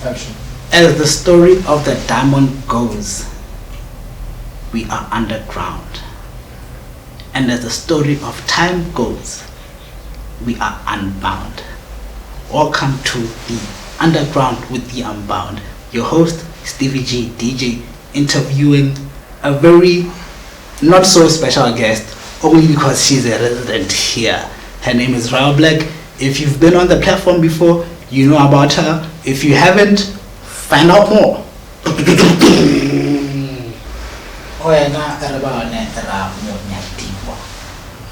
As the story of the diamond goes, we are underground. And as the story of time goes, we are unbound. Welcome to the Underground with the Unbound. Your host, Stevie G DJ, interviewing a very not so special guest, only because she's a resident here. Her name is Royalblack. If you've been on the platform before, you know about her. If you haven't, find out more.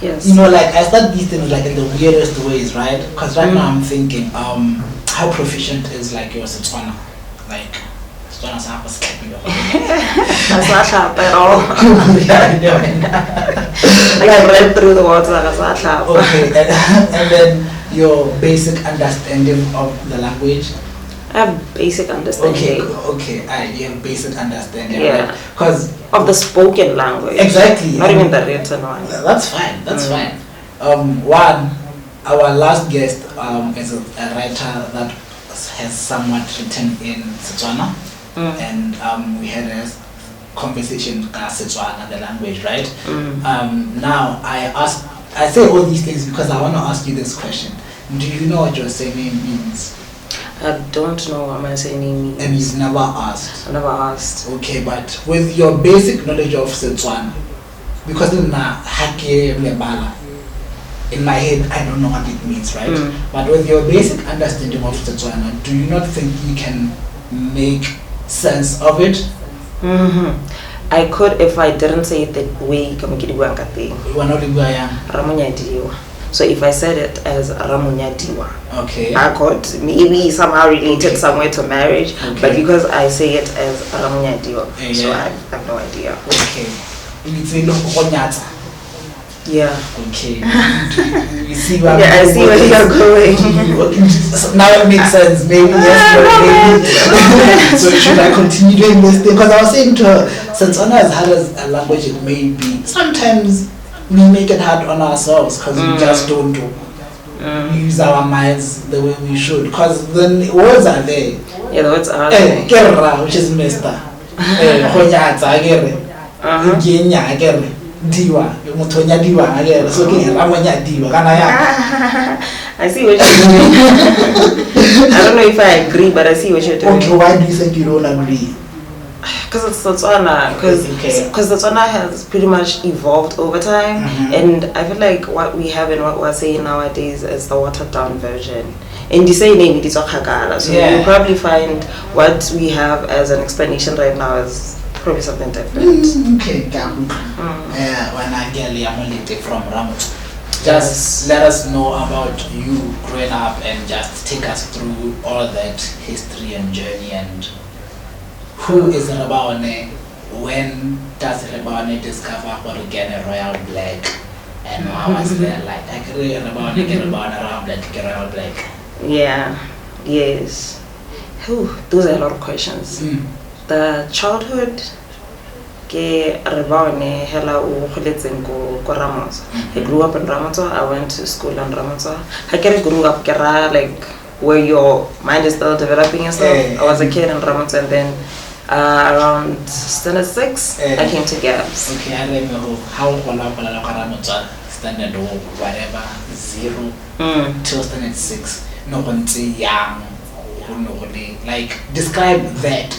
Yes. You know, like I start these things like in the weirdest ways, right? Because right now I'm thinking, how proficient is like your Setswana? Like Setswana sa was like that's not sharp at all. Like I read through the words that's not sharp. Okay, and then your basic understanding of the language. I have basic understanding. Okay, you have basic understanding, yeah. Right? Because of the spoken language. Exactly. Not even the written one. That's fine. Fine. Our last guest is a writer that has somewhat written in Setswana, and we had a conversation about Setswana, the language, right? Now I say all these things because I want to ask you this question. Do you know what your surname means? I don't know what my surname means. And you've never asked? I never asked. Okay, but with your basic knowledge of Setswana, because in my head I don't know what it means, right? But with your basic understanding of Setswana, do you not think you can make sense of it? I could if I didn't say it that way. Ramonyadiwa. So if I said it as Ramonyadiwa, okay, I could maybe somehow related somewhere to marriage, but because I say it as Ramonyadiwa, so I have no idea. Okay. Yeah. Okay. You see where I see where you're going. Now it makes sense. Maybe yes, maybe. So should I continue doing this thing? Because I was saying to her, Setswana, as hard as a language it may be, sometimes we make it hard on ourselves because we just don't use our minds the way we should. Because the words are there. Yeah, the words are there. Kerra, which is Mister. Honyatsa, agere. Diwa, Mutonyadiwa, agere. So, Ramonyadiwa, I see what you're doing. I don't know if I agree, but I see what you're doing. Okay, why do you think you don't agree? Because it's Setswana, because Setswana has pretty much evolved over time, and I feel like what we have and what we're saying nowadays is the watered down version. And the same name is Hakala, so you'll probably find what we have as an explanation right now is probably something different. Okay, when I get from Ramot, just let us know about you growing up and just take us through all that history and journey and. Who is Rebaone? When does Rebaone discover or get a Royalblack? And how was there like I get Rebaone, get Royalblack, get Royalblack? Yeah, yes. Those are a lot of questions. The childhood ke Rebaone hela o kholetseng ko Ramonyadiwa. I grew up in Ramonyadiwa. I went to school in Ramonyadiwa. I grew up kera like where your mind is still developing and stuff. I was a kid in Ramonyadiwa, and then around standard 6, I came to Gabs. Okay, I remember how Ramonyadiwa standard or whatever 0 till standard 6. No one young, like describe that.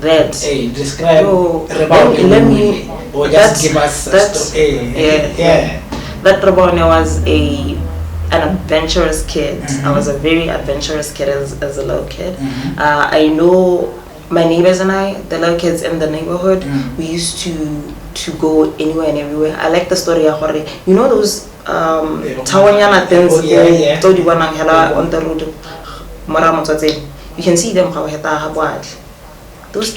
Describe let me or just give us that Rebaone was an adventurous kid. I was a very adventurous kid as a little kid. I know my neighbors and I, the little kids in the neighborhood, we used to go anywhere and everywhere. I like the story of you know those tawanyana things on the road. You can see them how those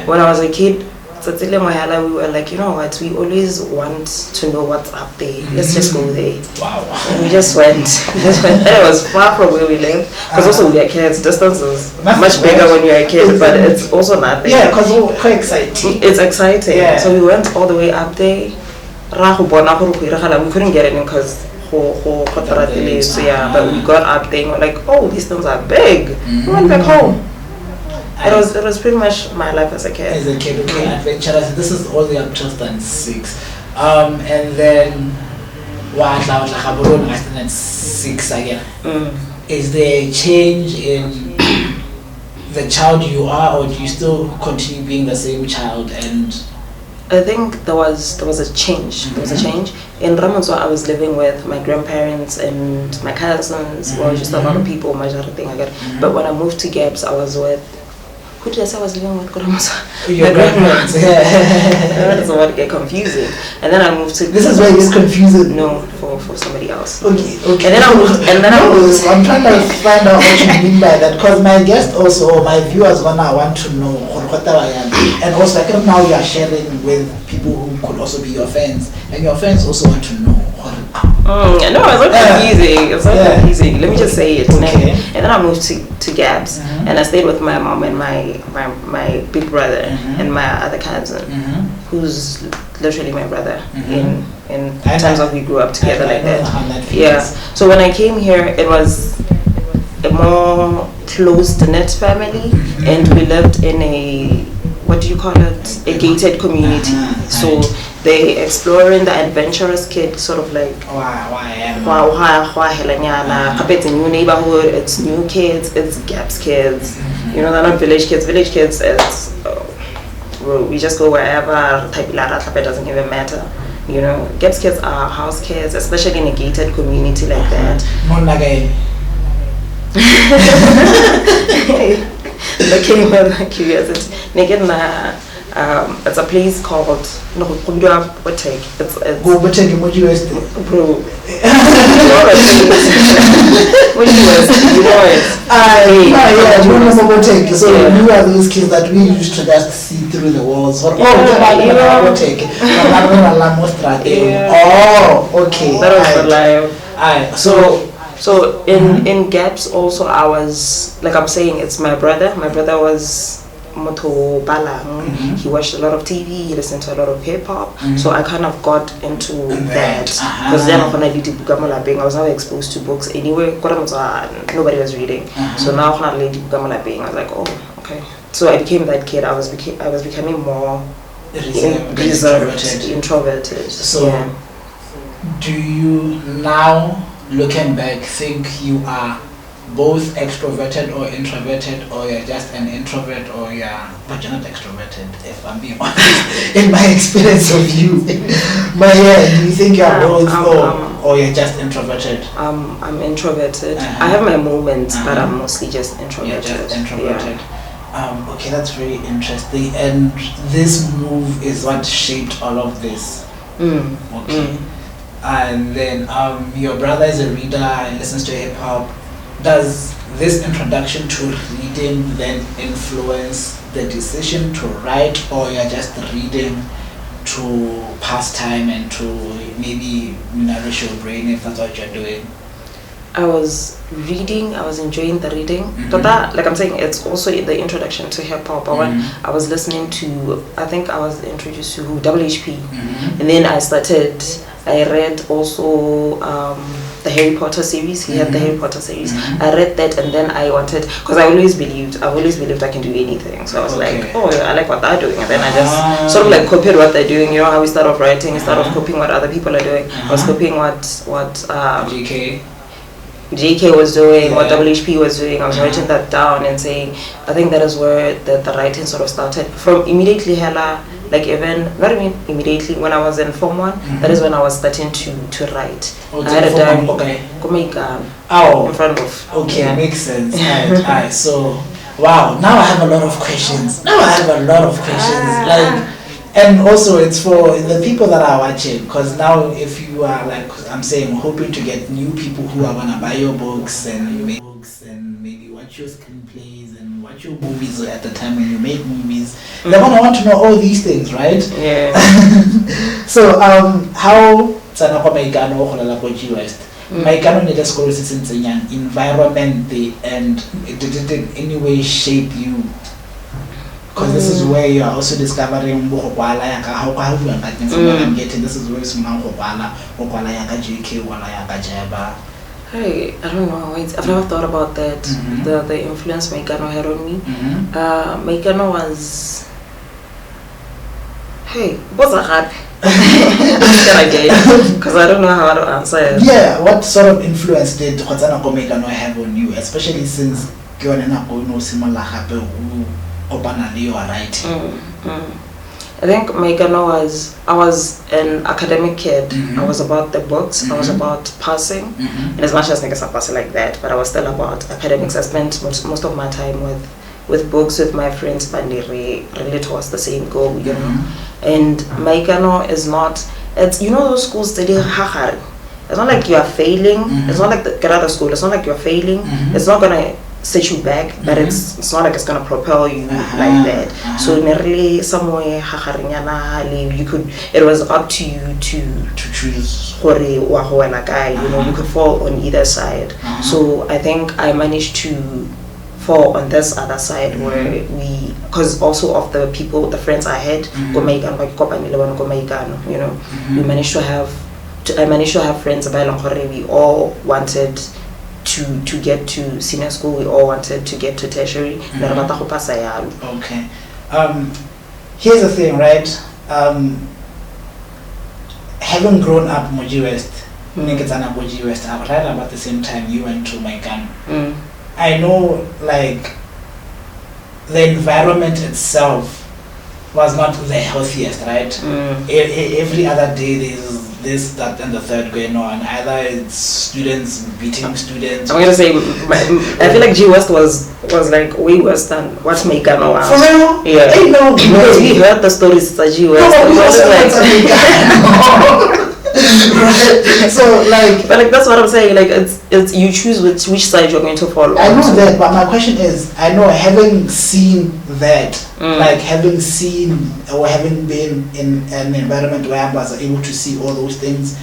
when I was a kid, we were like, you know what, we always want to know what's up there. Let's just go there. Wow. And we just went. And it was far from where we lived. Because also we are kids. Distance is much bigger when you're a kid, but it's also not there. Yeah, because it's quite exciting. It's exciting. Yeah. So we went all the way up there. we couldn't get in because so yeah, but we got up there and we're like, oh, these things are big. We went back home. It was pretty much my life as a kid. As a kid, okay, adventurous. This is all the up to 6. And then at 6 again. Is there a change in the child you are, or do you still continue being the same child? And I think there was a change. There was a change. In Ramonyadiwa, I was living with my grandparents and my cousins, well, just a lot of people, majority again. But when I moved to Gabs, I was with, who did I say I was living with? Your grandparents. That doesn't want to get confusing. And then I moved to. This is why it gets confusing. No, for somebody else. Okay. And then I moved. I'm trying to find out what you mean by that, because my guest also, or my viewers, gonna want to know. And also, I think now you are sharing with people who could also be your fans, and your fans also want to know. No, it's not confusing. It's not confusing. Let me just say it. Okay. And then I moved to Gabs, and I stayed with my mom and my big brother and my other cousin, who's literally my brother in terms of we grew up together like that. Yeah. So when I came here, it was a more close-knit family, and we lived in a, what do you call it, a gated community. So they exploring the adventurous kid, sort of like it's a new neighborhood, it's new kids, it's Gaps kids, you know, they're not village kids. Village kids, it's we just go wherever, it doesn't even matter, you know. Gaps kids are house kids, especially in a gated community like that. Looking with curiosity. It's a place called It's bro. So you are those kids that we used to just see through the walls. Oh, okay. That was the life. So in Gaps also, I was, like I'm saying, it's my brother. My brother was Moto Balang. He watched a lot of TV, he listened to a lot of hip hop. So I kind of got into that. Because then I was never exposed to books anyway. Nobody was reading. So now I was like, oh, okay. So I became that kid. I was becoming more reserved, introverted. So yeah. Do you now, looking back, think you are both extroverted or introverted, or you're just an introvert, or but you're not extroverted, if I'm being honest, in my experience of you? But yeah, do you think you're both, or you're just introverted? I'm introverted. I have my moments, but I'm mostly just introverted. You're just introverted. Yeah. Okay, that's very interesting. And this move is what shaped all of this. Okay. And then your brother is a reader and listens to hip hop. Does this introduction to reading then influence the decision to write, or you're just reading to pass time and to maybe nourish your brain, if that's what you're doing? I was reading, I was enjoying the reading. But that, like I'm saying, it's also the introduction to hip hop. I was listening to, I think I was introduced to WHP. And then I read also the Harry Potter series. He had the Harry Potter series. I read that, and then I wanted, because I've always believed I can do anything. So I was like, oh, I like what they're doing. And then I just sort of like copied what they're doing. You know how we start off writing, instead of copying what other people are doing. I was copying what JK was doing, what WHP was doing. I was writing that down and saying, I think that is where the writing sort of started. From immediately like even, not even immediately, when I was in Form 1, that is when I was starting to write. I had a diary in front of. Okay, makes sense. Alright, so, wow, now I have a lot of questions. And also it's for the people that are watching, because now if you are, like I'm saying, hoping to get new people who are going to buy your books and make books and maybe watch your screenplays and watch your movies at the time when you make movies, they're going to want to know all these things, right? Yeah. So how Maikano need a school since environment, and did it in any way shape you? because this is where you are also discovering how I'm getting. This is where JK Jaba. Hey, I don't know. I've never thought about that. The influence Meikano had on me. Meikano was. Hey, what's a hard? Because I don't know how to answer it. Yeah, what sort of influence did Meikano have on you, especially since you are no similar happen you are writing? I think Meikano I was an academic kid. I was about the books. I was about passing. And as much as niggas are passing like that, but I was still about academics. I spent most of my time with books with my friends, but really towards the same goal, you know. And Meikano is not, it's, you know, those schools they do hahar. It's not like you are failing. It's not like get out of school. It's not like you're failing. It's not gonna set you back, but it's not like it's gonna propel you like that. So really somewhere you could, it was up to you to choose you know, you could fall on either side. So I think I managed to fall on this other side where because also of the people, the friends I had, you know, we managed to have I managed to have friends we all wanted to get to senior school, we all wanted to get to tertiary. Okay. Here's the thing, right? Having grown up Moji West, Moji West, right about the same time you went to Meikano. I know, like, the environment itself was not the healthiest, right? Every other day there's this, that, and the third going on. Either it's students beating students. I'm gonna say, I feel like G West was like way worse than what Meikano was. For real? Yeah. Ain't no because we heard the stories of G West. No, we also right. So like, but like that's what I'm saying. Like it's you choose which side you're going to follow. I know that, but my question is, I know having seen that, like having seen or having been in an environment where I was able to see all those things,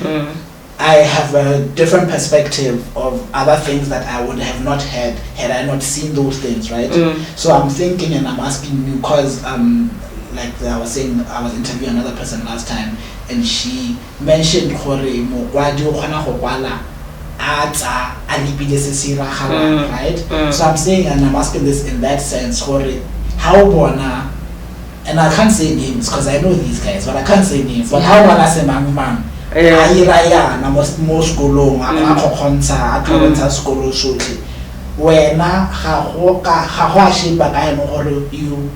I have a different perspective of other things that I would have not had I not seen those things, right? So I'm thinking and I'm asking you because like I was saying, I was interviewing another person last time, and she mentioned right? So I'm saying, and I'm asking this in that sense, how bona, and I can't say names because I know these guys, but I can't say names, but how bona se man ayiraya na most school school sote wena ga go shipa ka you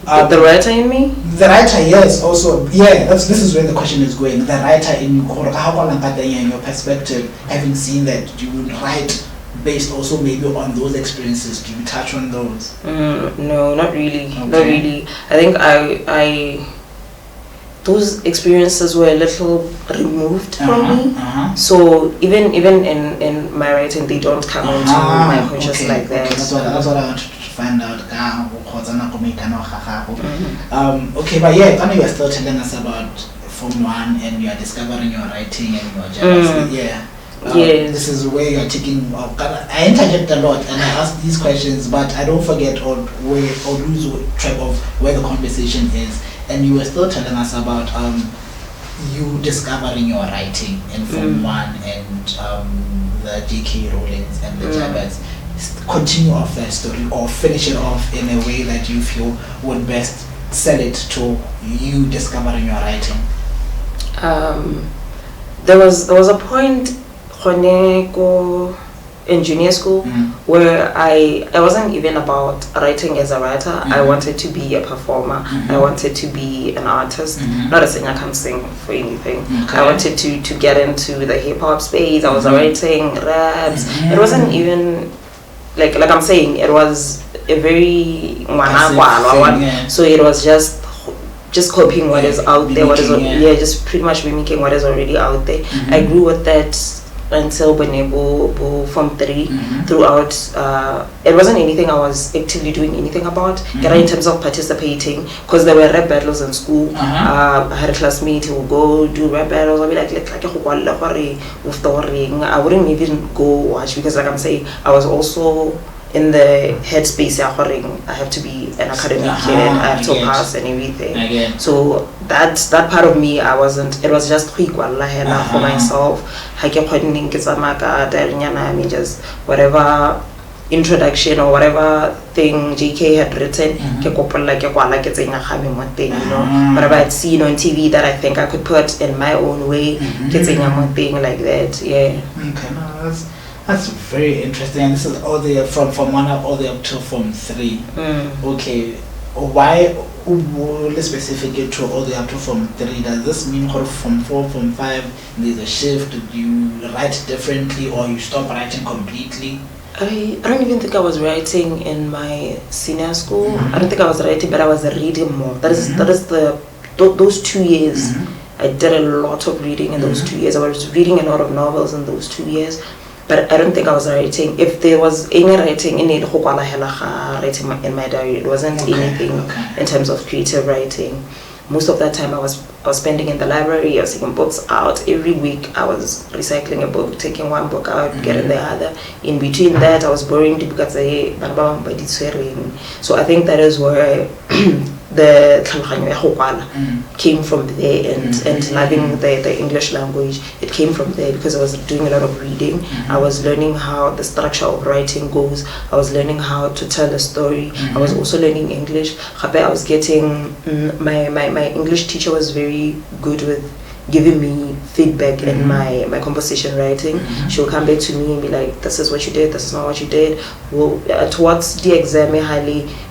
the writer in me? The writer, yes, also, yeah, this is where the question is going. The writer in you, in your perspective, having seen that, do you write based also maybe on those experiences? Do you touch on those? No, not really. Okay. Not really. I think I those experiences were a little removed from me. So even in my writing, they don't come into my conscious like that. Okay, that's what I wanted to find out. Okay, but yeah, I know you are still telling us about Form 1 and you are discovering your writing and your journalism. Yeah. Yes. This is where you are taking. I interject a lot and I ask these questions, but I don't forget or lose track of where the conversation is. And you were still telling us about you discovering your writing in Form 1 and the JK Rowlings and the Jabbers. Continue off that story or finish it off in a way that you feel would best sell it to you discovering your writing. There was a point in junior school where I wasn't even about writing as a writer. I wanted to be a performer. I wanted to be an artist. Not a singer, I can't sing for anything. I wanted to get into the hip hop space. I was writing raps. It wasn't even like I'm saying, it was a very so it was just copying what is out there, just pretty much mimicking what is already out there. I grew with that until Benebo Form 3 throughout. It wasn't anything I was actively doing anything about in terms of participating, because there were rap battles in school. I had a classmate who would go do rap battles. I'd be like I wouldn't even go watch because like I'm saying, I was also in the headspace I have to be an academic kid, I have to pass and everything. So that part of me, it was just for myself. I mean, just whatever introduction or whatever thing JK had written, whatever I'd seen on TV that I think I could put in my own way, thing like that. Yeah. Okay, no, that's very interesting. And this is all the from 1 up all the up to Form 3. Okay, why specifically to all the up to Form 3? Does this mean Form 4, Form 5 there's a shift? Do you write differently or you stop writing completely? I don't even think I was writing in my senior school. I don't think I was writing, but I was reading more. That is those 2 years. I did a lot of reading in those 2 years. I was reading a lot of novels in those 2 years, but I don't think I was writing. If there was any writing in it, writing in my diary, it wasn't anything in terms of creative writing. Most of that time I was spending in the library. I was taking books out every week. I was recycling a book, taking one book out, getting the other. In between that, I was borrowing the books. So I think that is where the came from there, and loving the English language. It came from there because I was doing a lot of reading. I was learning how the structure of writing goes. I was learning how to tell a story. I was also learning English. I was getting my English teacher was very good with giving me feedback in my composition writing. She'll come back to me and be like, this is what you did, this is not what you did. Well, towards the exam,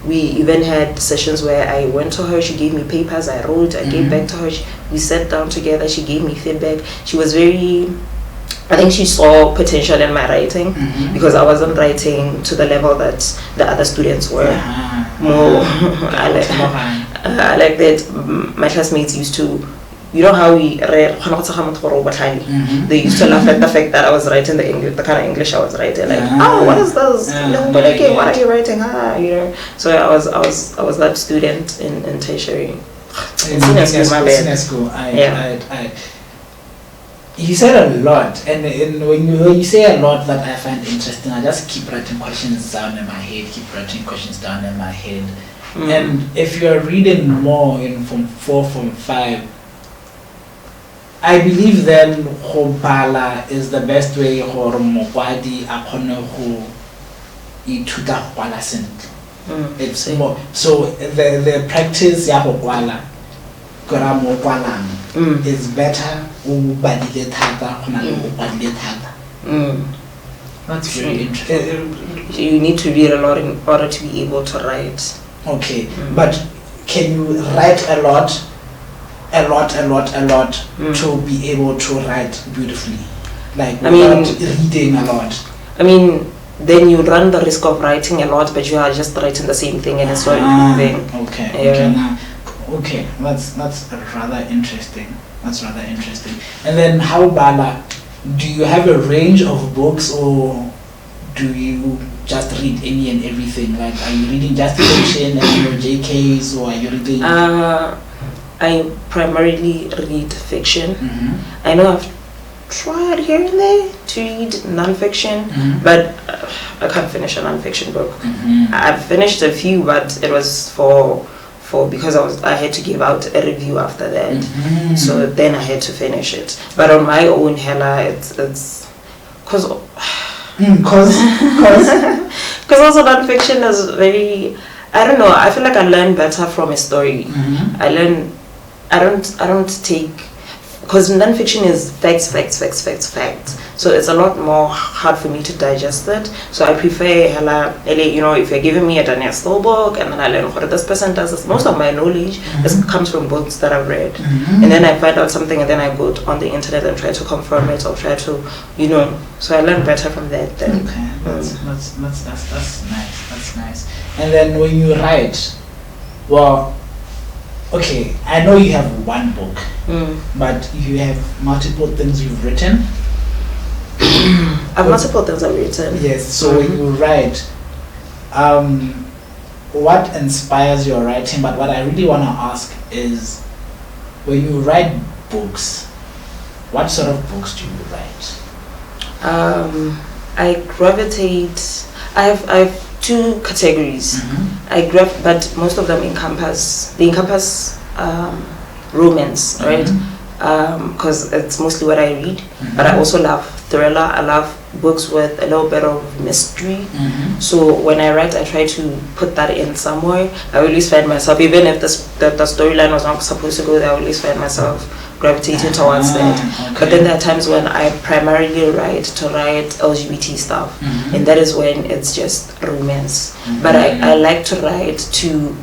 we even had sessions where I went to her, she gave me papers, I wrote, I gave back to her, we sat down together, she gave me feedback. She was I think she saw potential in my writing because I wasn't writing to the level that the other students were. More, I like that my classmates used to, you know how they used to laugh at the fact that I was writing the kind of English I was writing, like, oh, what is this? What are you writing? You know. So I was that student in tertiary. In senior school. You said a lot, and when you say a lot that I find interesting, I just keep writing questions down in my head, And if you're reading more in Form 4, Form 5, I believe then Bala is the best way for Mokwadi akone go ithuta go kwala sentle. It's more so the practice ya go kwala kora mo kwalang is better o badile thata gona le go kwadile thata. That's very interesting. You need to read a lot in order to be able to write. Okay, but can you write a lot to be able to write beautifully? Like without reading a lot. I mean, then you run the risk of writing a lot, but you are just writing the same thing and it's not improving. Okay, that's rather interesting. And then how Bala, do you have a range of books or do you just read any and everything? Like, are you reading just fiction and your JKs, or are you reading? I primarily read fiction. I know I've tried here and there to read non-fiction, but I can't finish a non-fiction book. I've finished a few, but it was for because I had to give out a review after that. So then I had to finish it. But on my own, it's because also non-fiction is very, I don't know, I feel like I learn better from a story. I don't take, because non-fiction is facts. So it's a lot more hard for me to digest it. So I prefer, if you're giving me a Daniel Stoll book and then I learn what this person does, most of my knowledge comes from books that I've read. And then I find out something and then I go on the internet and try to confirm it or try to, so I learn better from that then. Okay, that's nice. And then when you write, okay, I know you have one book, but you have multiple things you've written. I have multiple things I've written. Yes, so when you write, what inspires your writing? But what I really want to ask is, when you write books, what sort of books do you write? I gravitate. I have two categories. I grew up, but most of them encompass romance, right? Because it's mostly what I read. But I also love thriller. I love books with a little bit of mystery. So when I write, I try to put that in somewhere. I always find myself, even if the storyline was not supposed to go there, I always find myself gravitating towards that. Okay. But then there are times when I primarily write LGBT stuff, and that is when it's just romance. But I like to write to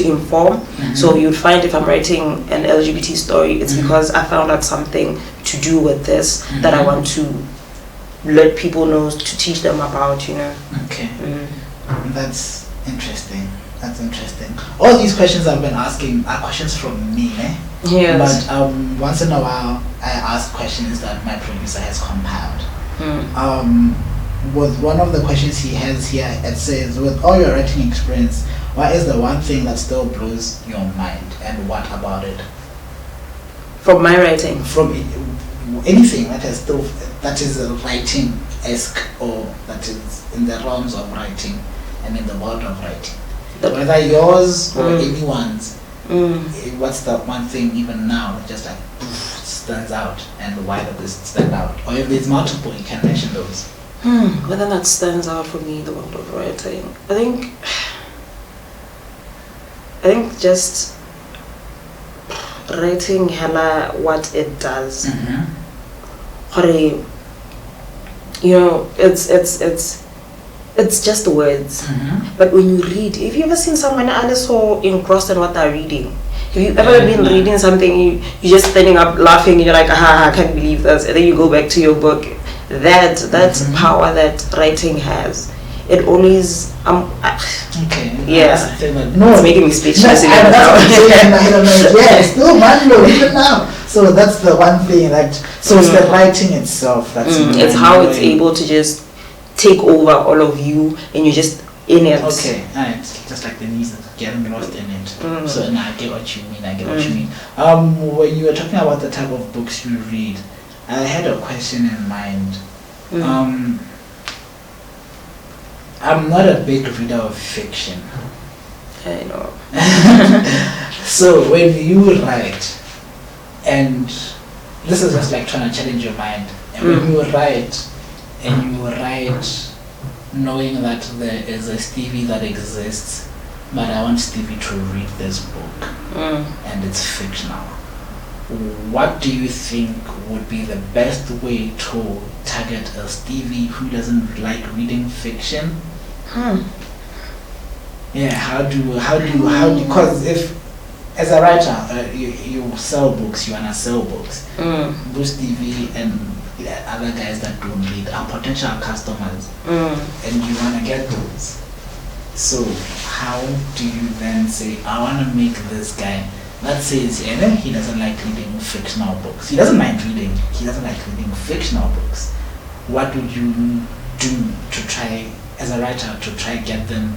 inform. So you'd find if I'm writing an LGBT story, it's because I found out something to do with this that I want to let people know, to teach them about, you know. Okay. That's interesting. That's interesting. All these questions I've been asking are questions from me, eh? Yes. But once in a while, I ask questions that my producer has compiled. With one of the questions he has here, it says, with all your writing experience, what is the one thing that still blows your mind, and what about it? From my writing? From anything that is still, that is writing-esque, or that is in the realms of writing and in the world of writing. Whether yours or anyone's, what's the one thing even now that just like stands out, and why does it stand out? Or if there's multiple, you can mention those. Whether that stands out for me in the world of writing, I think just writing hella what it does. You know, it's just words. But when you read, have you ever seen someone else so engrossed in what they're reading? Have you ever been reading something, you're just standing up laughing, and you're like, I can't believe this, and then you go back to your book? That power that writing has, it always okay. Yeah. No, it's making me speechless. I don't know. Yeah, it's still mind-blowing even now. So that's the one thing that. So it's the writing itself that's. It's how it's able to just take over all of you, and you're just in it. Okay, alright. Just like the knees getting lost in it. So now I get what you mean. When you were talking about the type of books you read, I had a question in mind. I'm not a big reader of fiction. I know. So when you write, and this is just like trying to challenge your mind, and when you write, knowing that there is a Stevie that exists, but I want Stevie to read this book, and it's fictional. What do you think would be the best way to target a Stevie who doesn't like reading fiction? Yeah, how do because if as a writer you sell books, you wanna sell books. Bruce Stevie and other guys that don't read are potential customers, and you wanna get those. So how do you then say, I wanna make this guy, let's say he doesn't like reading fictional books. He doesn't mind reading. He doesn't like reading fictional books. What would you do to try, as a writer, to try get them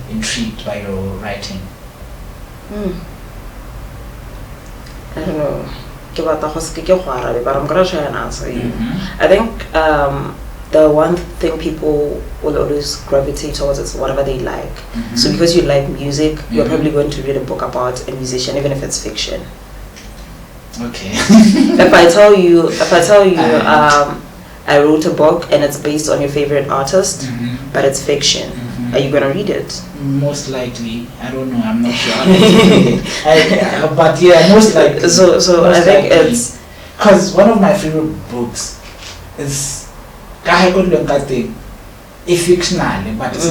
intrigued by your writing? I don't know. But I'm gonna try and answer you. I think the one thing people will always gravitate towards is whatever they like. So because you like music, you're probably going to read a book about a musician, even if it's fiction. Okay. If I tell you, I wrote a book and it's based on your favorite artist, but it's fiction, are you gonna read it? Most likely. I don't know. I'm not sure. But yeah, most likely. So I think it's because one of my favorite books is. It's fictional, but it's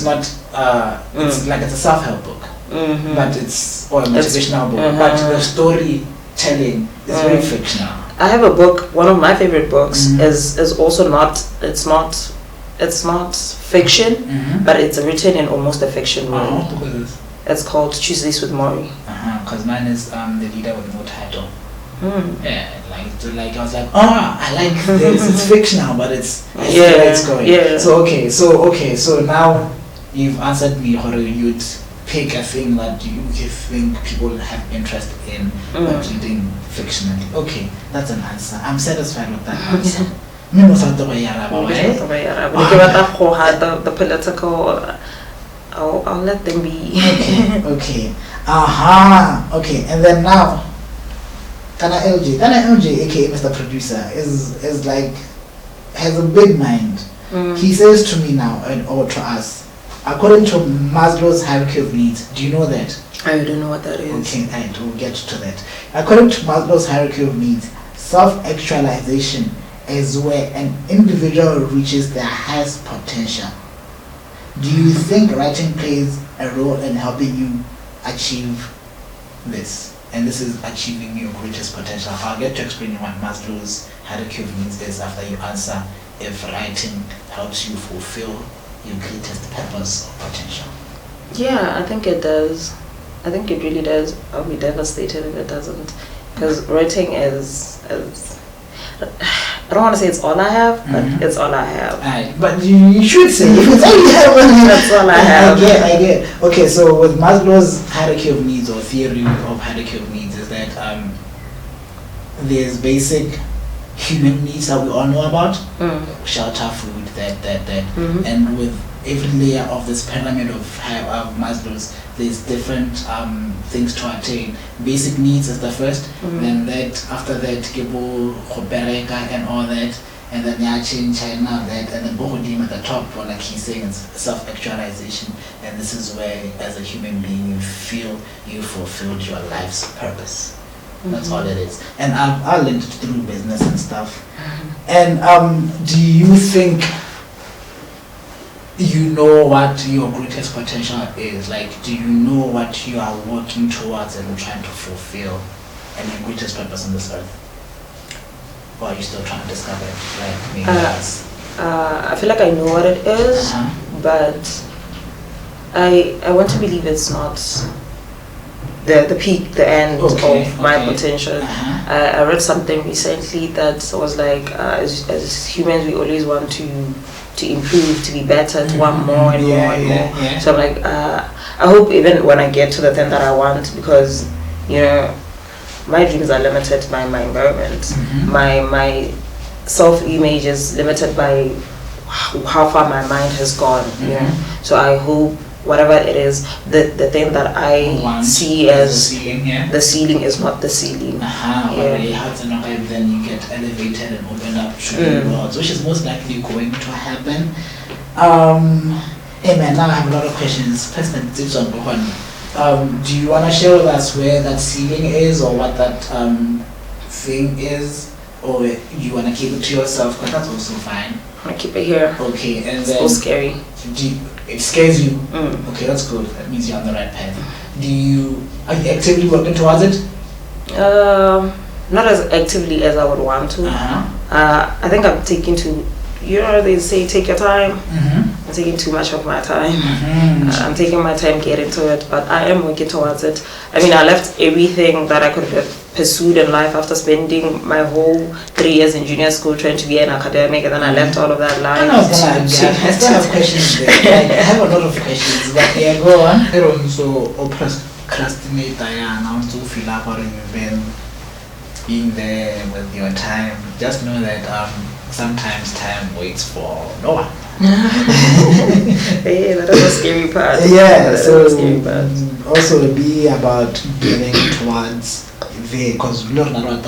not. It's like it's a self-help book, but it's or a motivational book. But the storytelling is very fictional. I have a book. One of my favorite books is also not. It's not fiction, but it's written in almost a fiction way. It's called Tuesdays with Maury. Because mine is the leader with no title. Yeah, like I was like, I like this. It's fictional, but it's going. Yeah. So so now you've answered me. How you'd pick a thing that you think people have interest in, but reading fictionally. Okay, that's an answer. I'm satisfied with that answer. The political, I'll let them be. Okay. Okay, and then now, Tana LJ, aka Mr. Producer, is like, has a big mind. He says to me now, or to us, according to Maslow's hierarchy of needs, do you know that? I don't know what that is. Okay, we'll get to that. According to Maslow's hierarchy of needs, self-actualization is where an individual reaches their highest potential. Do you think writing plays a role in helping you achieve this? And this is achieving your greatest potential. I'll get to explain what Maslow's hierarchy of needs is after you answer if writing helps you fulfill your greatest purpose or potential. Yeah, I think it does. I think it really does. I'll be devastated if it doesn't. Because writing is I don't want to say it's all I have, but it's all I have. But you should say if it's all you have. That's all I have. I get. Okay, so with Maslow's hierarchy of needs or theory of hierarchy of needs is that there's basic human needs that we all know about, shelter, food, that, and with every layer of this pyramid of Maslow's, there's different things to attain. Basic needs is the first, then that after that, Gebo, Hobereka, and all that, and then Yachin, China, that, and then Bohodim at the top, or like he's saying, it's self-actualization, and this is where, as a human being, you feel you fulfilled your life's purpose. That's all it is. And I've learned it through business and stuff. And do you think you know what your greatest potential is? Like, do you know what you are working towards and trying to fulfill and your greatest purpose on this earth? Or are you still trying to discover it? Like maybe I feel like I know what it is, but I want to believe it's not the peak, the end of my potential. I read something recently that was like, as humans, we always want to improve, to be better, to want more and more and more. So I'm like, I hope even when I get to the thing that I want, because my dreams are limited by my environment. My self-image is limited by how far my mind has gone. So I hope whatever it is, the thing that I see as the ceiling is not the ceiling. Then you get elevated and open up to worlds, which is most likely going to happen. Hey man, now I have a lot of questions. Do you want to share with us where that ceiling is, or what that thing is, or you want to keep it to yourself? Because that's also fine. I keep it here. Okay, and it's then so scary. It scares you. Okay, that's good. That means you're on the right path. Are you actively working towards it? Not as actively as I would want to. I think I'm taking they say take your time. I'm taking too much of my time. I'm taking my time getting to it, but I am working towards it. I mean, I left everything that I could have pursued in life after spending my whole 3 years in junior school trying to be an academic, and then I left all of that life. I still have questions there. I have a lot of questions, but yeah, go on. I don't so procrastinate. I want to feel up or even being there with your time. Just know that sometimes time waits for no one. Hey, that is a scary part. Yeah, so also be about getting towards there, because we don't know what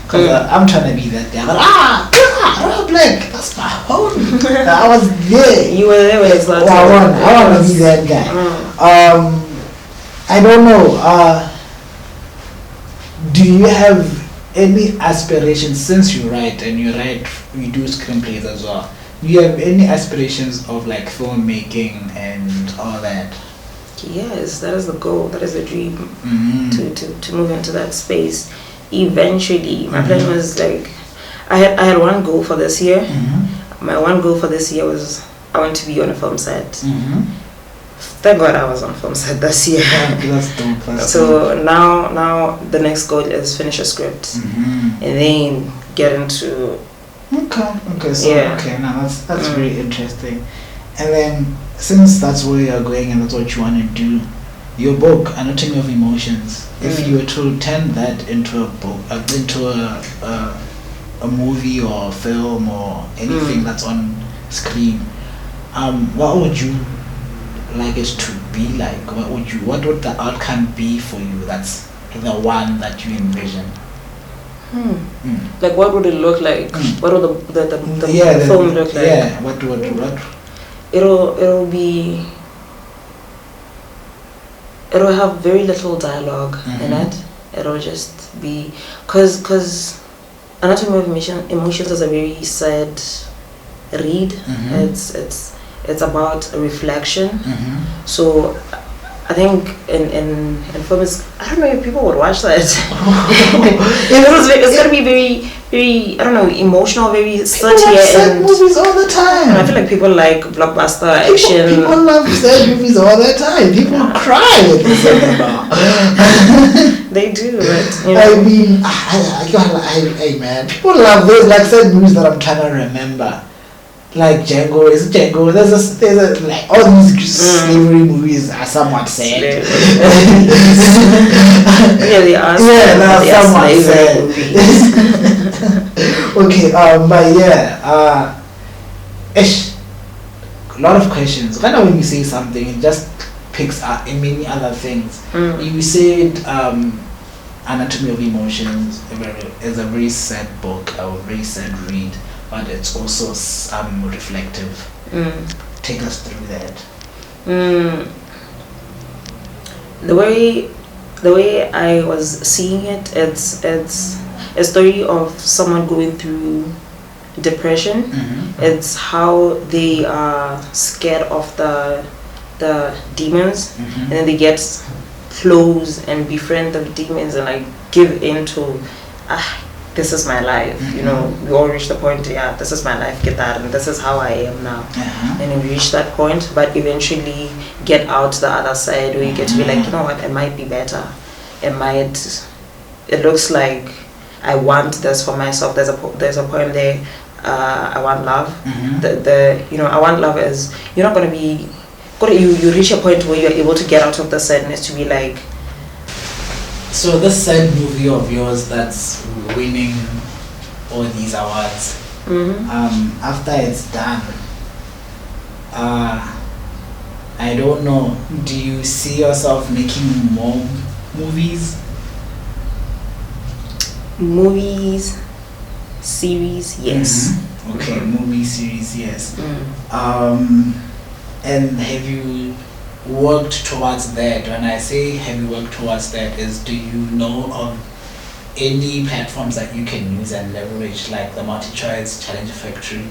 because I'm trying to be that guy. Royalblack, that's my home. I was there. You were there when it's not. I want to be that guy. I don't know. Do you have any aspirations, since you write and you do screenplays as well? Do you have any aspirations of like filmmaking and all that? Yes, that is the goal. That is the dream. To move into that space. Eventually, my plan was like, I had one goal for this year. My one goal for this year was I want to be on a film set. Thank God I was on film set this year. That's dope. So now the next goal is finish a script and then get into. Okay, now that's very interesting. And then since that's where you're going and that's what you want to do, Your book, Anatomy of Emotions. If you were to turn that into a book, into a movie or a film or anything that's on screen, what would you like it to be like? What would the outcome be for you? That's the one that you envision. Like, what would it look like? What would the film look like? Yeah, what? It'll have very little dialogue in it. It'll just be because Anatomy of Emotions is a very sad read. It's about a reflection. So I think in films, I don't know if people would watch that. It's gonna be very, very, I don't know, emotional, very People sad movies all the time. I feel like people like blockbuster action. People love sad movies all the time. People cry at the cinema. They do, but you I know. mean, hey man, people love those like sad movies that I'm trying to remember. Like Django, is it Django? There's a like all these slavery movies are somewhat sad. Yeah, they are. Yeah, they are somewhat sad. Okay, but yeah, a lot of questions. Kind of when you say something, it just picks up in many other things. You said Anatomy of Emotions is a very sad book, a very sad read. But it's also reflective. Take us through that. The way I was seeing it, it's a story of someone going through depression. It's how they are scared of the demons, and then they get close and befriend the demons and like give into this is my life, you know. We all reach the point, this is my life, get that, and this is how I am now. And we reach that point, but eventually get out the other side where you get to be like, you know what, it might be better. It looks like I want this for myself. There's a point there, I want love. I want love is, you're not going to be, you reach a point where you're able to get out of the sadness to be like. So this sad movie of yours that's winning all these awards, after it's done, I don't know, do you see yourself making more movies? Movies, series, yes. Okay, movie series, yes. And have you worked towards that? When I say have you worked towards that, is do you know of any platforms that you can use and leverage, like the multi-choice challenge factory?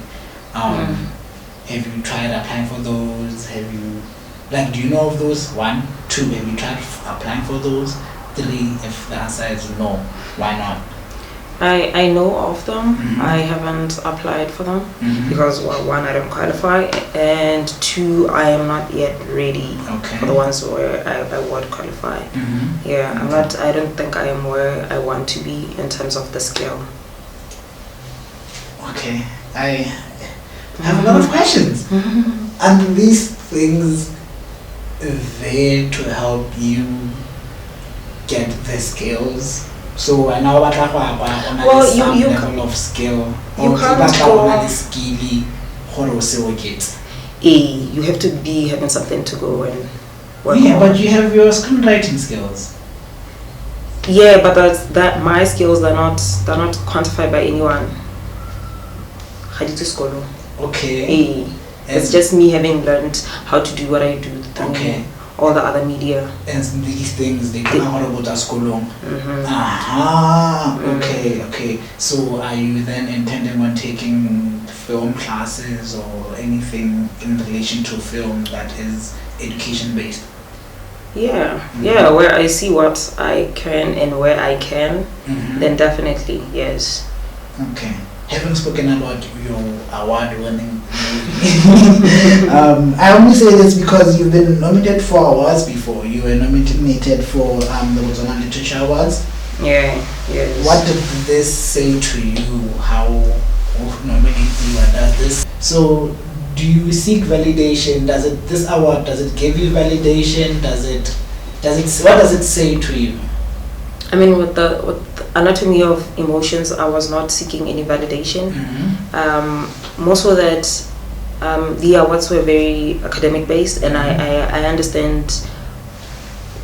Have you tried applying for those? Do you know of those? 1, 2, have you tried applying for those? 3, if the answer is no, why not? I know of them. I haven't applied for them because, well, 1, I don't qualify, and 2, I am not yet ready for the ones where I would qualify. I don't think I am where I want to be in terms of the skill. Okay, I have a lot of questions. And these things there to help you get the skills. So I know what you level of skill. You can't go. You have to be having something to go and work on. But you have your screenwriting skills. Yeah, but that my skills are not quantified by anyone. Okay. It's just me having learned how to do what I do through all the other media. And these things, they come out about us Kolong. Okay. So are you then intending on taking film classes or anything in relation to film that is education based? Yeah, where I see what I can and where I can, then definitely, yes. Okay. Having spoken about your award-winning movie, I only say this because you've been nominated for awards before. You were nominated for the Botswana Literature Awards. Yeah, yes. What did this say to you? How nominated you? What does this? So, do you seek validation? Does it give you validation? Does What does it say to you? I mean, with the anatomy of emotions, I was not seeking any validation. More so that the awards were very academic based, and I understand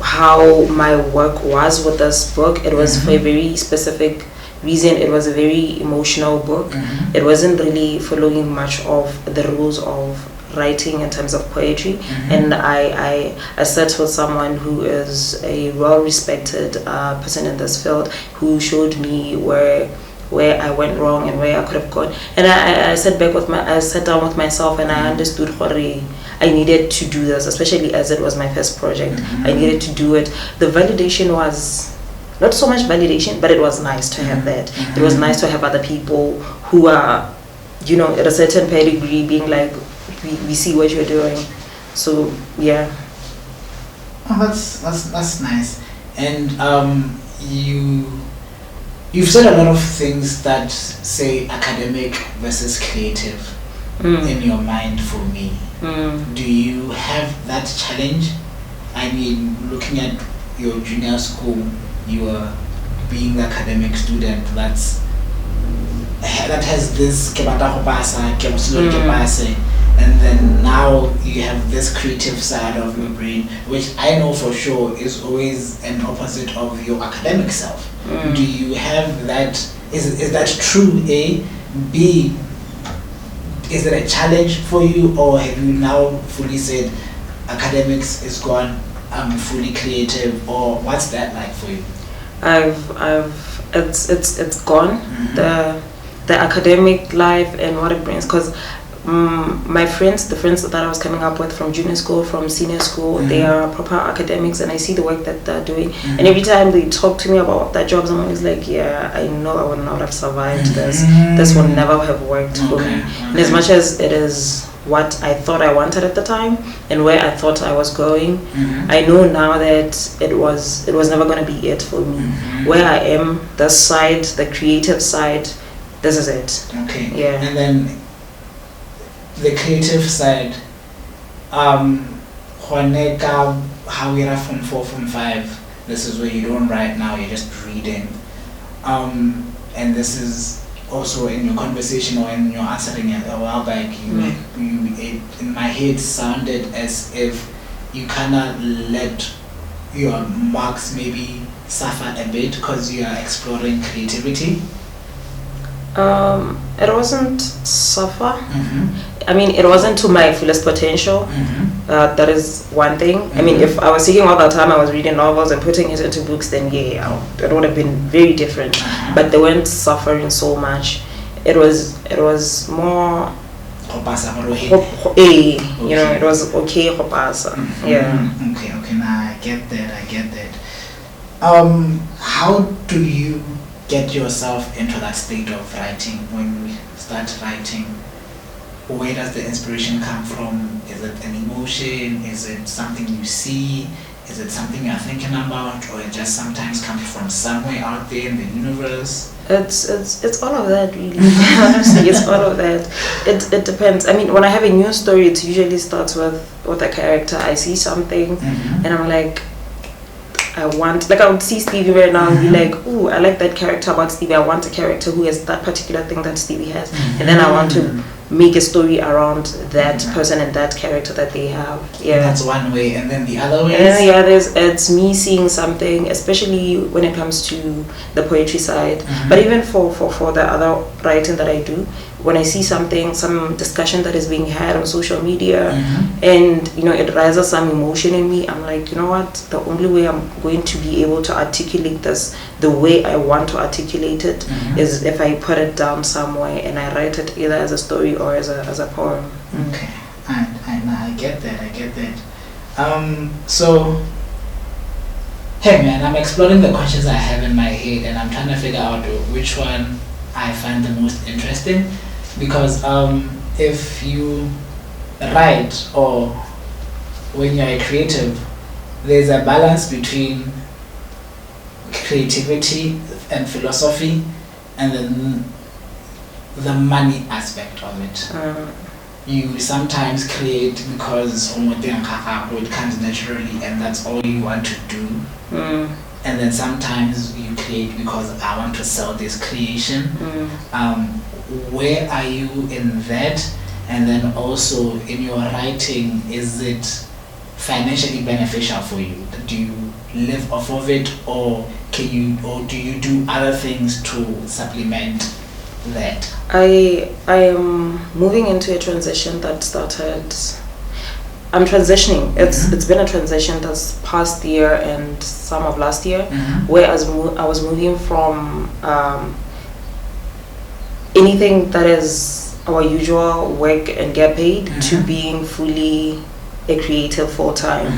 how my work was with this book. It was for a very specific reason. It was a very emotional book. It wasn't really following much of the rules of writing in terms of poetry, and I sat with someone who is a well-respected person in this field, who showed me where I went wrong and where I could have gone. And I sat down with myself, and I understood I needed to do this, especially as it was my first project. I needed to do it. The validation was not so much validation, but it was nice to have that. It was nice to have other people who are, at a certain pedigree, being like, we see what you're doing. So yeah. Oh, that's nice. And you've said a lot of things that say academic versus creative in your mind. For me, do you have that challenge? I mean, looking at your junior school, you were being the academic student that has this and then now you have this creative side of your brain, which I know for sure is always an opposite of your academic self. Do you have that? Is that true? A, B, is it a challenge for you, or have you now fully said academics is gone, I'm fully creative, or what's that like for you? It's gone. The academic life and what it brings, because my friends, the friends that I was coming up with from junior school, from senior school, they are proper academics, and I see the work that they're doing. And every time they talk to me about their jobs, I'm always like, yeah, I know I would not have survived this. This would never have worked for me. And as much as it is what I thought I wanted at the time and where I thought I was going, I know now that it was never going to be it for me. Where I am, this side, the creative side, this is it. Okay. Yeah. And then the creative side, how we are from 4 from 5, this is where you don't write now, you're just reading, and this is also in your conversation or in your answering a while back, it in my head sounded as if you kind of let your marks maybe suffer a bit because you are exploring creativity. It wasn't suffer. I mean, it wasn't to my fullest potential. That is one thing. I mean, if I was taking all the time I was reading novels and putting it into books, then yeah, it would have been very different. But they weren't suffering so much. It was more. It was okay. Yeah. Okay. Now I get that. How do you get yourself into that state of writing? When you start writing, where does the inspiration come from? Is it an emotion? Is it something you see? Is it something you're thinking about, or it just sometimes comes from somewhere out there in the universe? It's all of that, really. Honestly, it's all of that. It depends. I mean, when I have a new story, it usually starts with a character. I see something, and I'm like, I would see Stevie right now and be like, ooh, I like that character about Stevie. I want a character who has that particular thing that Stevie has. And then I want to make a story around that person and that character that they have. Yeah. That's one way. And then the other way is? It's me seeing something, especially when it comes to the poetry side. But even for the other writing that I do, when I see something, some discussion that is being had on social media, and it raises some emotion in me, I'm like, you know what? The only way I'm going to be able to articulate this the way I want to articulate it is if I put it down somewhere and I write it either as a story or as a poem. Okay, I get that. So, hey man, I'm exploring the questions I have in my head, and I'm trying to figure out which one I find the most interesting. Because if you write or when you're a creative, there's a balance between creativity and philosophy, and then the money aspect of it. you sometimes create because it comes naturally and that's all you want to do. And then sometimes you create because I want to sell this creation. Where are you in that? And then also in your writing, is it financially beneficial for you? Do you live off of it, or do you do other things to supplement that? I am moving into a transition that started. I'm transitioning. It's been a transition that's past year and some of last year, where I was moving from anything that is our usual work and get paid to being fully a creative full time.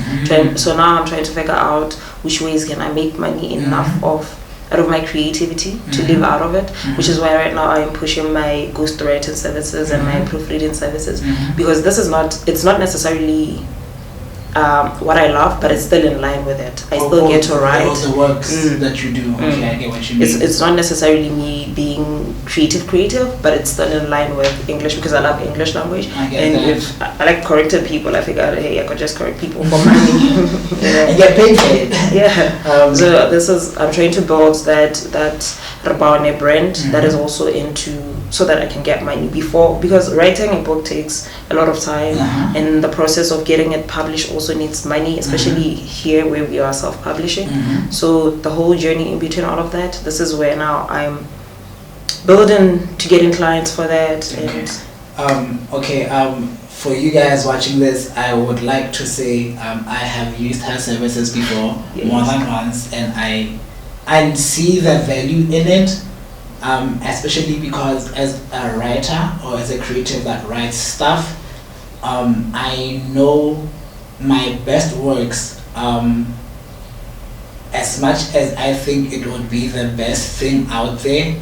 So now I'm trying to figure out which ways can I make money enough out of my creativity to live out of it, which is why right now I am pushing my ghostwriting services and my proofreading services, because it's not necessarily what I love, but it's still in line with it. I still get to write. All the works that you do. Okay, I get what you mean. It's not necessarily me being creative, but it's still in line with English because I love English language. And if I like corrected people, I figured, hey, I could just correct people for money. And get paid for it. Yeah. So I'm trying to build that Rebaone brand that is also so that I can get money because writing a book takes a lot of time, and the process of getting it published also needs money, especially here where we are self-publishing. So the whole journey in between all of that, this is where now I'm building to getting clients for that. For you guys watching this, I would like to say I have used her services before, more than once, and I see the value in it. Especially because as a writer or as a creative that writes stuff, I know my best works, as much as I think it would be the best thing out there.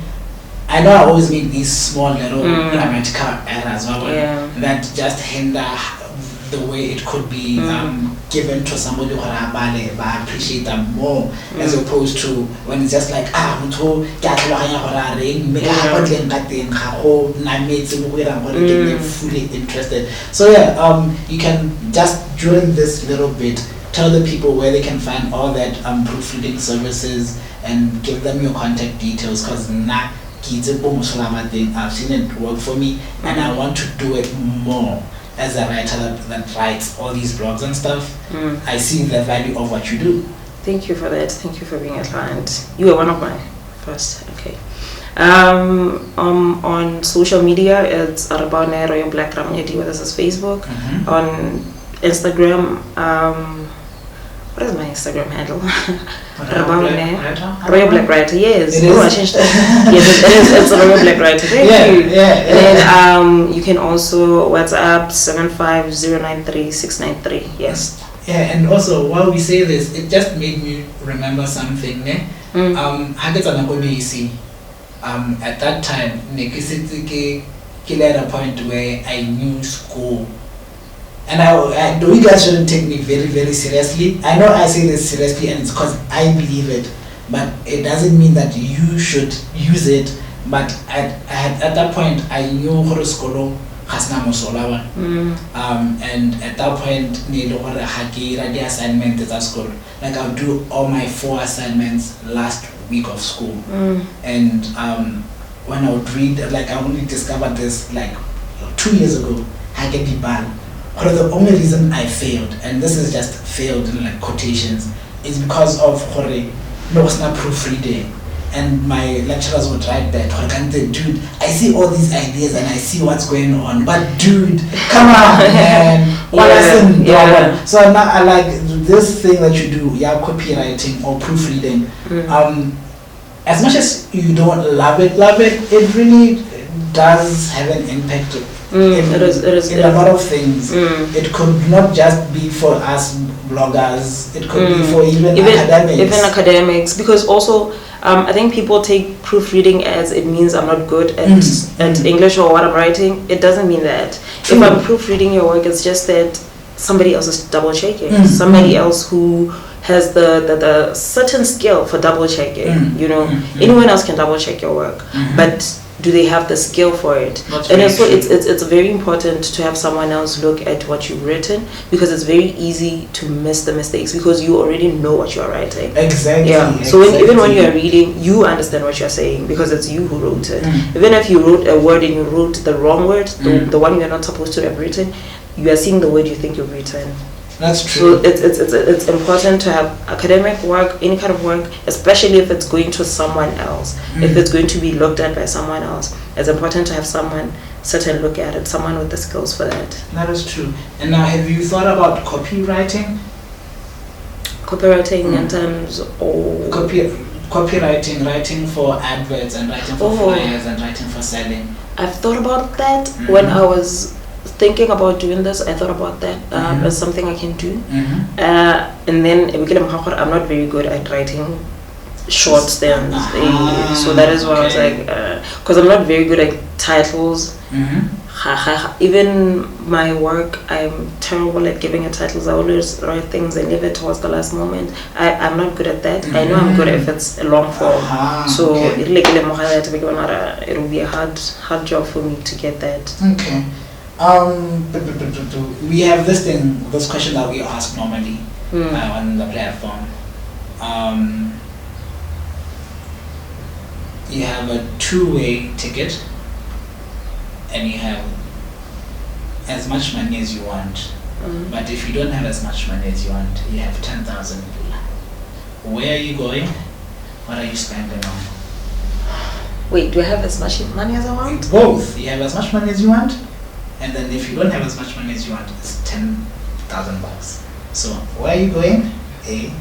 I know I always make these small little grammatical errors that just hinder the way it could be given to somebody who appreciate them more, as opposed to when it's just like fully interested. So you can just during this little bit tell the people where they can find all that proofreading services and give them your contact details, because I've seen it work for me and I want to do it more. As a writer that writes all these blogs and stuff, I see the value of what you do. Thank you for that. Thank you for being a client. You were one of my first. Okay. On social media, it's Rebaone Royalblack Ramonyadiwa. This is Facebook. On Instagram, what is my Instagram handle? Royalblack Writer. Yes. I changed it. Yes, it is. It's Royalblack Writer. Thank you. And then you can also WhatsApp 75093 Yes. Yeah, and also while we say this, it just made me remember something. At that time, at a point where I knew school. And I know you guys shouldn't take me very, very seriously. I know I say this seriously and it's because I believe it, but it doesn't mean that you should use it. But at that point, I knew horoscolo hasna musolawa. And at that point, the assignment at school. Like I'll do all my 4 assignments last week of school. And when I would read, like I only discovered this like 2 years ago, I get the ban. The only reason I failed, and this is just failed in like quotations, is because of no proofreading. And my lecturers would write that, dude, I see all these ideas and I see what's going on, but dude, come on, man. So now I like this thing that you do, copywriting or proofreading. As much as you don't love it, it really does have an impact. It is in a lot of things. It could not just be for us bloggers. It could be for even academics. Even academics, because also I think people take proofreading as it means I'm not good at English or what I'm writing. It doesn't mean that. True. If I'm proofreading your work, it's just that somebody else is double checking. Somebody else who has the certain skill for double checking. You know, anyone else can double check your work, but do they have the skill for it? And also, it's very important to have someone else look at what you've written, because it's very easy to miss the mistakes because you already know what you're writing. Exactly. Yeah. So even when you're reading, you understand what you're saying because it's you who wrote it. Even if you wrote a word and you wrote the wrong word, the one you're not supposed to have written, you are seeing the word you think you've written. That's true. So it's important to have academic work, any kind of work, especially if it's going to someone else. If it's going to be looked at by someone else, it's important to have someone sit and look at it, someone with the skills for that. That is true. And now, have you thought about copywriting? Copywriting in terms of copywriting, writing for adverts and writing for flyers and writing for selling. I've thought about that when I was thinking about doing this. I thought about that as something I can do, and then I'm not very good at writing short stems, so that is why I was like, because I'm not very good at titles. Even my work, I'm terrible at giving it titles. I always write things and leave it towards the last moment. I'm not good at that. I know I'm good if it's a long form, so it will be a hard job for me to get that. Okay. We have this question that we ask normally on the platform. You have a two-way ticket, and you have as much money as you want. But if you don't have as much money as you want, you have 10,000. Where are you going? What are you spending on? Wait, do I have as much money as I want? Both. You have as much money as you want. And then if you don't have as much money as you want, it's 10,000 bucks. So where are you going? A.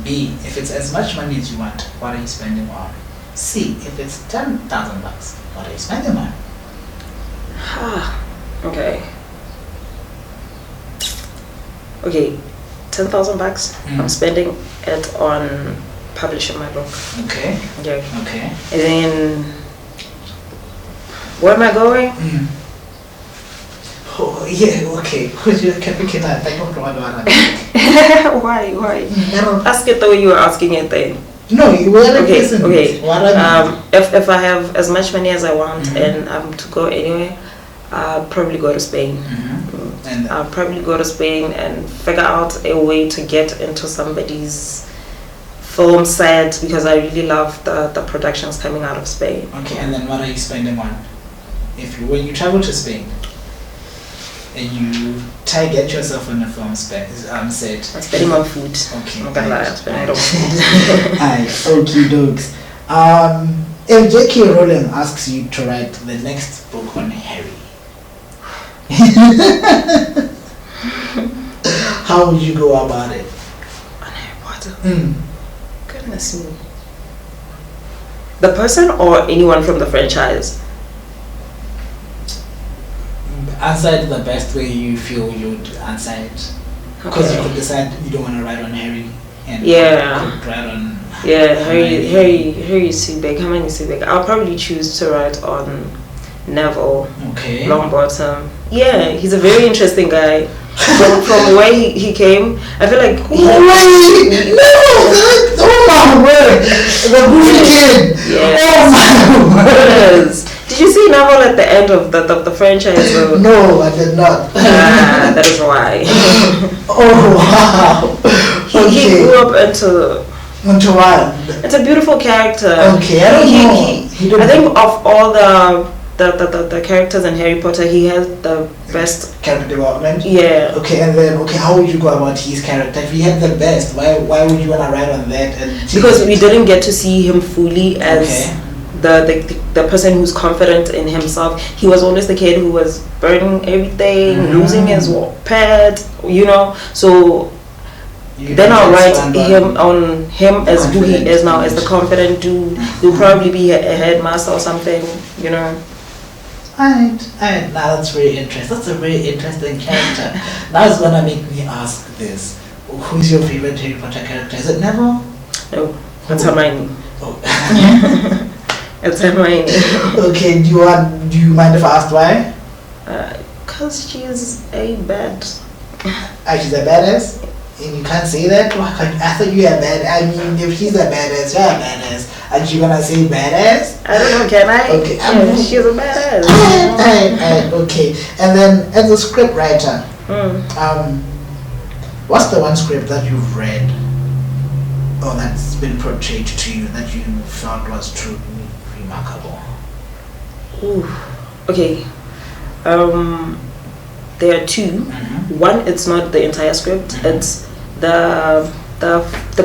B. If it's as much money as you want, what are you spending on? C. If it's 10,000 bucks, what are you spending on? Okay. Okay, 10,000 bucks. I'm spending it on publishing my book. Okay. Okay. Okay. And then where am I going? Oh, yeah, okay. Could you can I Why? Ask it the way you were asking it then. No, you were okay. What if I have as much money as I want and I'm to go anywhere, I'll probably go to Spain. And I'll probably go to Spain and figure out a way to get into somebody's film set because I really love the productions coming out of Spain. Okay, and then what are you spending on? When you travel to Spain and you get yourself on a film set. I'm spending on food. Okay. I'm not gonna lie, I'm spending on food. Alright, okie dokes. If J.K. Rowling asks you to write the next book on Harry, how would you go about it? On Harry Potter? Goodness me. The person or anyone from the franchise? Answer it the best way you feel you'd answer it. Because you could decide you don't want to write on Harry. And you could write on... Yeah, Harry is too big. How many is too big? I'll probably choose to write on Neville. Okay. Longbottom. Yeah, he's a very interesting guy. From where he came, I feel like... Oh my word! The goofy kid! Yeah. Oh my word! Did you see Neville at the end of the franchise? No, I did not. That is why. Oh wow! He grew up into what? It's a beautiful character. Okay, I don't know. I think of all the characters in Harry Potter, he has the best character development. Yeah. Okay, and then how would you go about his character? If he had the best, why would you wanna write on that? Because we didn't get to see him fully as the person who's confident in himself. He was always the kid who was burning everything, losing his pet, so then I'll write him as who he is now, as the confident dude. He'll probably be a headmaster or something, Alright, now that's very interesting. That's a very interesting character. Now it's gonna make me ask this. Who's your favorite Harry Potter character? Is it Neville? No, it's Hermione. Oh. It's Hermione. Okay, do you mind if I ask why? Because she's a bad... She's a badass? And you can't say that? I thought you are bad. I mean, if he's a badass, you're a badass. Aren't you gonna say badass? I don't know, can I? Okay. Yeah, she's a badass. Okay. And then as a script writer, what's the one script that you've read or that's been portrayed to you that you felt was truly remarkable? Ooh. Okay. There are two. One, it's not the entire script. It's the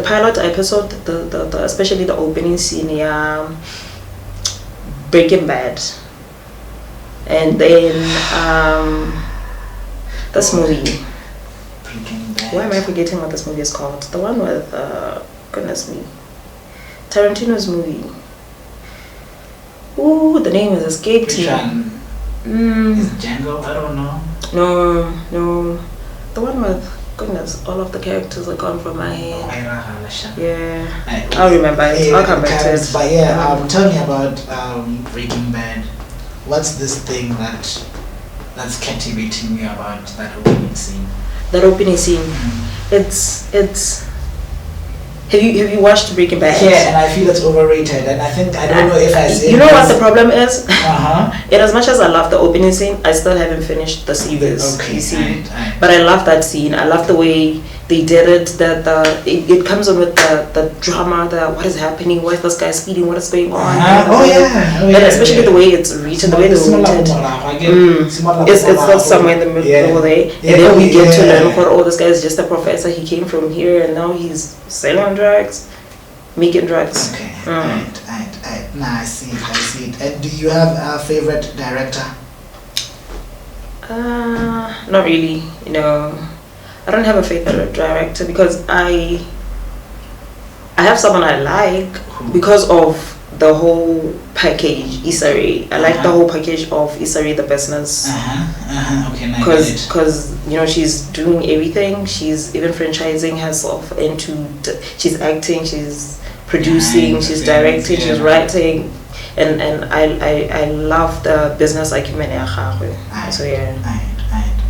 pilot episode, the especially the opening scene, yeah, Breaking Bad, and then this movie. Breaking Bad. Why am I forgetting what this movie is called? The one with goodness me, Tarantino's movie. Ooh, the name is escaped me. Is it Django? I don't know. No, the one with goodness, all of the characters are gone from my head. Yeah, I'll remember it. I'll come back to it. But yeah, tell me about Breaking Bad. What's this thing that's captivating you about that opening scene? That opening scene, it's. Have you watched Breaking Bad? Yeah, and I feel it's overrated, and I don't know if I said. You know what the problem is? In as much as I love the opening scene, I still haven't finished the series. Okay, you see, but I love that scene. I love the way they did it. It comes on with the drama. What is happening? Why is this guy speeding? What is going on? And especially the way it's written, the way it's written. It's not somewhere in the middle there. And then we get to learn what this guy is just a professor. He came from here and now he's selling drugs, making drugs. Okay, right. Nah, I see it. And do you have a favorite director? Not really. I don't have a favorite director because I have someone I like because of the whole package. Isari, I like the whole package of Isari, the business. Okay, nice. Because she's doing everything. She's even franchising herself into. She's acting. She's producing. She's directing. She's writing. And I love the business acumen. So yeah.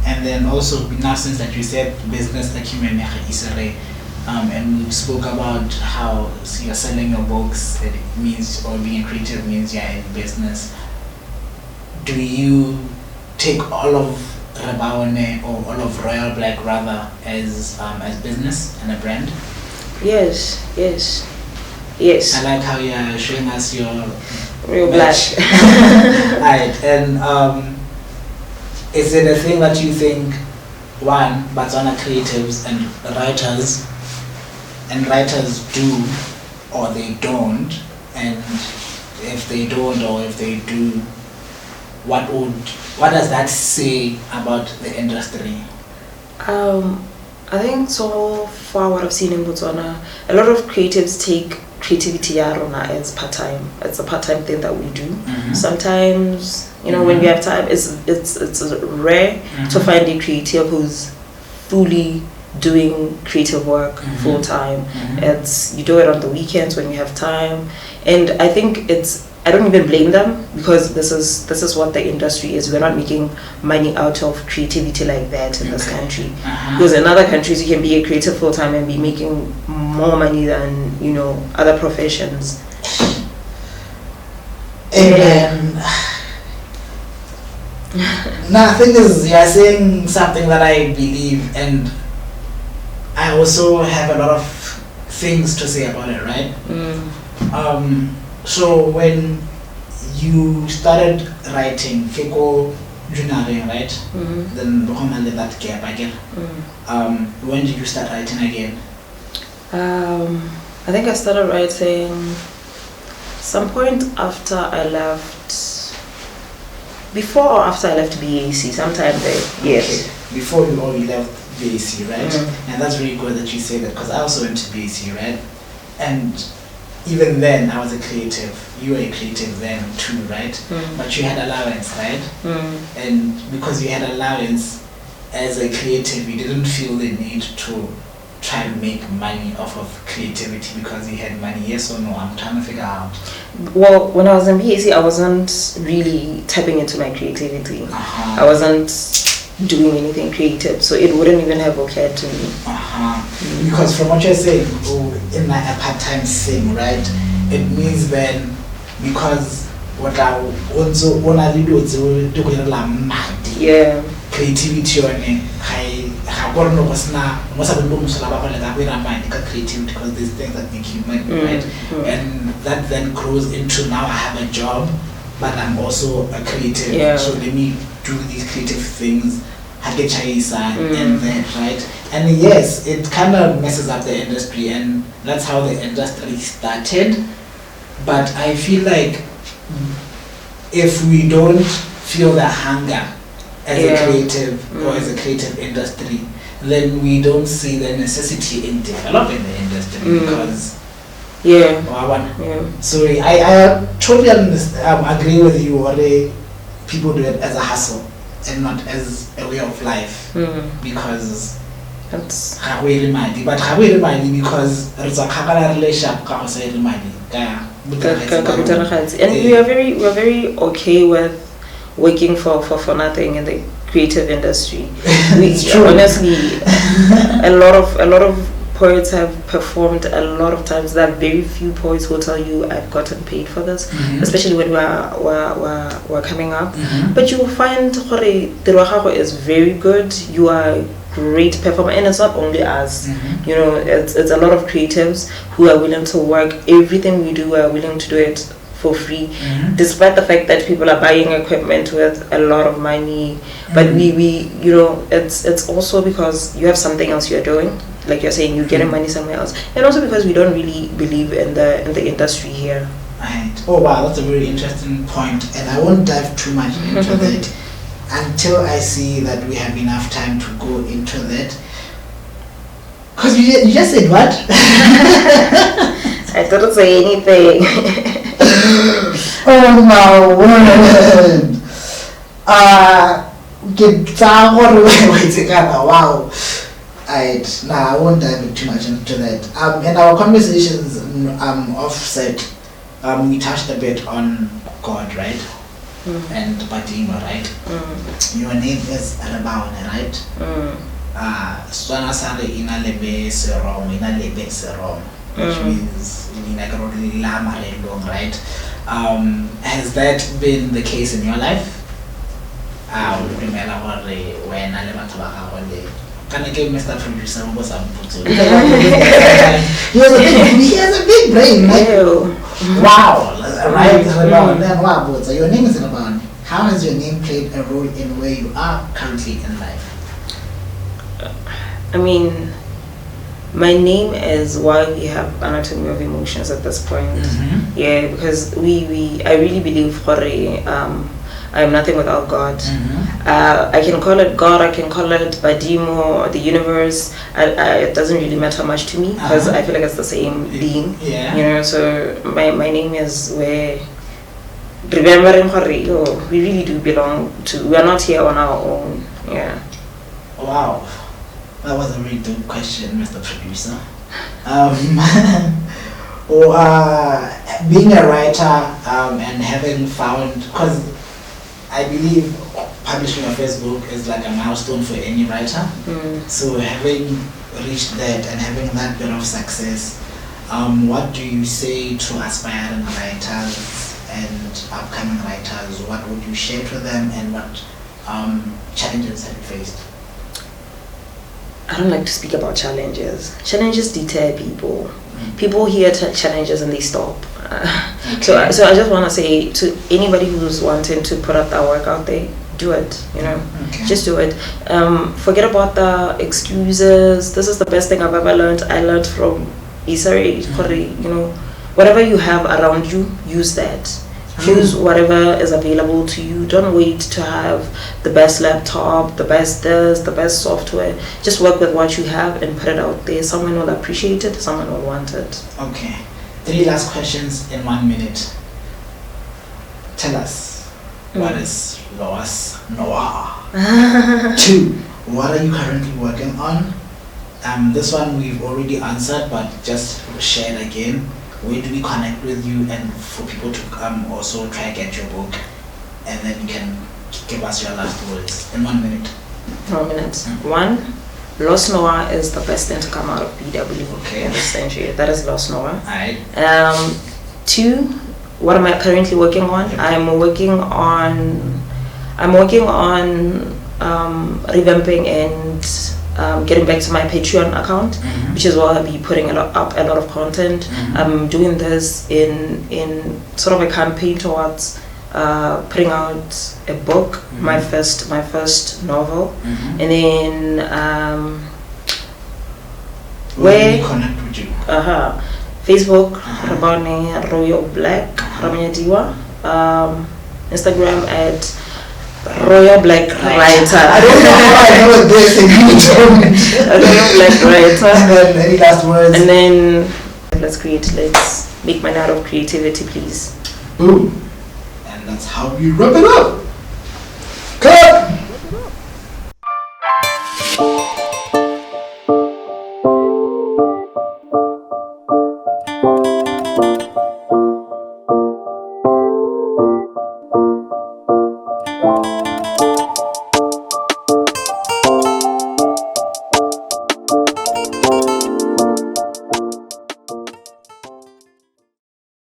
And then also now since that you said business acumen, and we spoke about how you're selling your books, it means, or being creative means you're in business. Do you take all of Rebaone or all of Royalblack rather as business and a brand? Yes. I like how you're showing us your Royalblack. Right, and is it a thing that you think Botswana creatives and writers do or they don't, and if they don't or if they do, what does that say about the industry? I think so far what I've seen in Botswana, a lot of creatives take creativity as part-time. It's a part-time thing that we do. Sometimes, when we have time, it's rare to find a creative who's fully doing creative work full-time. You do it on the weekends when you have time, and I think I don't even blame them because this is what the industry is. We're not making money out of creativity like that in this country. Because in other countries you can be a creative full time and be making more money than other professions. Amen. Now, the thing is, you're saying something that I believe, and I also have a lot of things to say about it, right? So when you started writing Feko journaling, right? Then that gap again. When did you start writing again? I think I started writing some point after I left. Before or after I left BAC, sometime there. Yes. Okay. Before you left BAC, right? And that's really good that you say that because I also went to BAC, right? And even then I was a creative. You were a creative then too, right? But you had allowance, right? And because you had allowance as a creative, you didn't feel the need to try and make money off of creativity because you had money. Yes or no? I'm trying to figure out. Well, when I was in BAC, I wasn't really tapping into my creativity. I wasn't doing anything creative, so it wouldn't even have occurred to me. Because from what you're saying, in like a part-time thing, right? It means then because what I also only do is yeah, creativity on it. I got no personal. Most of the books are about creativity because these things that make you money, right? And that then grows into now I have a job, but I'm also a creative. Yeah. So let me do these creative things. And that, right? And yes, it kind of messes up the industry, and that's how the industry started. But I feel like if we don't feel the hunger as a creative or as a creative industry, then we don't see the necessity in developing the industry because so I totally agree with you, or people do it as a hustle and not as a way of life because that's because and we are very okay with working for nothing in the creative industry. Honestly, a lot of poets have performed a lot of times. There are very few poets will tell you I've gotten paid for this, especially when we're coming up. But you will find the is very good. You are great performer, and it's not only us. You know, it's a lot of creatives who are willing to work. Everything we do, are willing to do it for free, despite the fact that people are buying equipment with a lot of money. But we you know, it's also because you have something else you're doing. Like you're saying, you're getting money somewhere else, and also because we don't really believe in the industry here. Right. Oh wow, that's a very interesting point, and I won't dive too much into that until I see that we have enough time to go into that. Cause you just said what? I didn't say anything. Oh my word. Wow. I won't dive too much into that. In our conversations offset, we touched a bit on God, right? And Badima, right? Your name is Rebaone, right? Swana sare ina lebe serom, which means right? Has that been the case in your life? Can I give Mr. Producer he has a big brain, right? Wow, right? Then your name is Rebaone. How has your name played a role in where you are currently in life? I mean, my name is why we have Anatomy of Emotions at this point. Yeah, because I really believe I am nothing without God. I can call it God, I can call it Badimo, the universe. It doesn't really matter much to me because I feel like it's the same being. You know, so my name is where remembering we really do belong to. We are not here on our own. Yeah. Wow. That was a really good question, Mr. Producer. Being a writer and having found, because I believe publishing a first book is like a milestone for any writer. So having reached that and having that bit of success, what do you say to aspiring writers and upcoming writers? What would you share to them, and what challenges have you faced? I don't like to speak about challenges. Challenges deter people. People hear challenges and they stop. So I just want to say to anybody who's wanting to put up that work out there, do it. You know, just do it. Forget about the excuses. This is the best thing I've ever learned. I learned from Isari. You know, whatever you have around you, use that. Use whatever is available to you. Don't wait to have the best laptop, the best this, the best software. Just work with what you have and put it out there. Someone will appreciate it, someone will want it. Okay. 3 last questions in 1 minute. Tell us, what is Noir? 2, what are you currently working on? This one we've already answered, but just share it again. Where do we connect with you, and for people to also try and get your book, and then you can give us your last words in 1 minute. prominent. One, Lost Noir is the best thing to come out of BW in this century. That is Lost Noir. Alright. Two, what am I currently working on? I'm working on revamping and getting back to my Patreon account, which is where I'll be putting up a lot of content. I'm doing this in sort of a campaign towards putting out a book, my first novel, and then where connect with you? Facebook, Rebaone, Royalblack, Ramonyadiwa, Instagram at Royalblack writer. I don't know how I know this. Royalblack writer. And then any last words? And then let's make my night of creativity, please. Boom. And that's how we wrap it up.